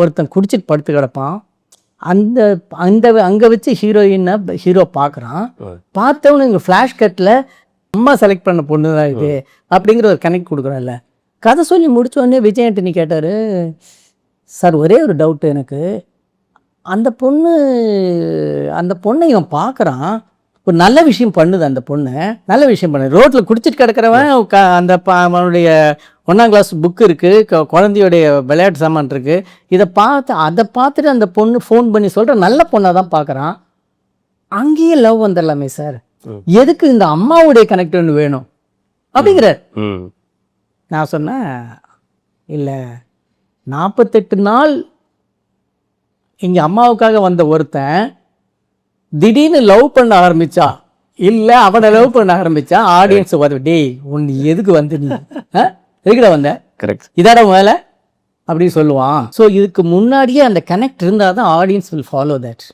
ஒருத்தன் குடிச்சிட்டு படுத்து கிடப்பான். அந்த அந்த அங்கே வச்சு ஹீரோ பார்க்குறான். பார்த்தவனு இங்கே ஃப்ளாஷ் கட்டில் அம்மா செலக்ட் பண்ண பொண்ணு தான் இது அப்படிங்கிற ஒரு கனெக்ட் கொடுக்குறோம்ல. கதை சொல்லி முடித்தோடனே விஜய் ஆண்டனி கேட்டார், சார் ஒரே ஒரு டவுட்டு எனக்கு, அந்த பொண்ணை இவன் பார்க்குறான், ஒரு நல்ல விஷயம் பண்ணுது, அந்த பொண்ணு நல்ல விஷயம் பண்ணுது, ரோட்டில் குடிச்சிட்டு கிடக்கிறவன் அந்த அவனுடைய 1ஆம் கிளாஸ் புக்கு இருக்குது, குழந்தையோடைய விளையாட்டு சாமான் இருக்குது, அதை பார்த்துட்டு அந்த பொண்ணு ஃபோன் பண்ணி சொல்கிற நல்ல பொண்ணை தான் பார்க்குறான். அங்கேயே லவ் வந்துடலாமே சார், எதுக்கு இந்த அம்மாவுடைய கனெக்ட் ஒன்று வேணும் அப்படிங்கிறார். நான் சொன்னேன், இல்லை 48 நாள் இங்கே அம்மாவுக்காக வந்த ஒருத்தன் திடீர்னு லவ் பண்ண ஆரம்பிச்சா, இல்லை அவனை லவ் பண்ண ஆரம்பிச்சா, ஆடியன்ஸ் டேய் உன் எதுக்கு வந்து நீ எதுக்கிட வந்த, கரெக்ட் இதோட மேலே அப்படின்னு சொல்லுவான். ஸோ இதுக்கு முன்னாடியே அந்த கனெக்ட் இருந்தால் தான் ஆடியன்ஸ் வில் ஃபாலோ தட்.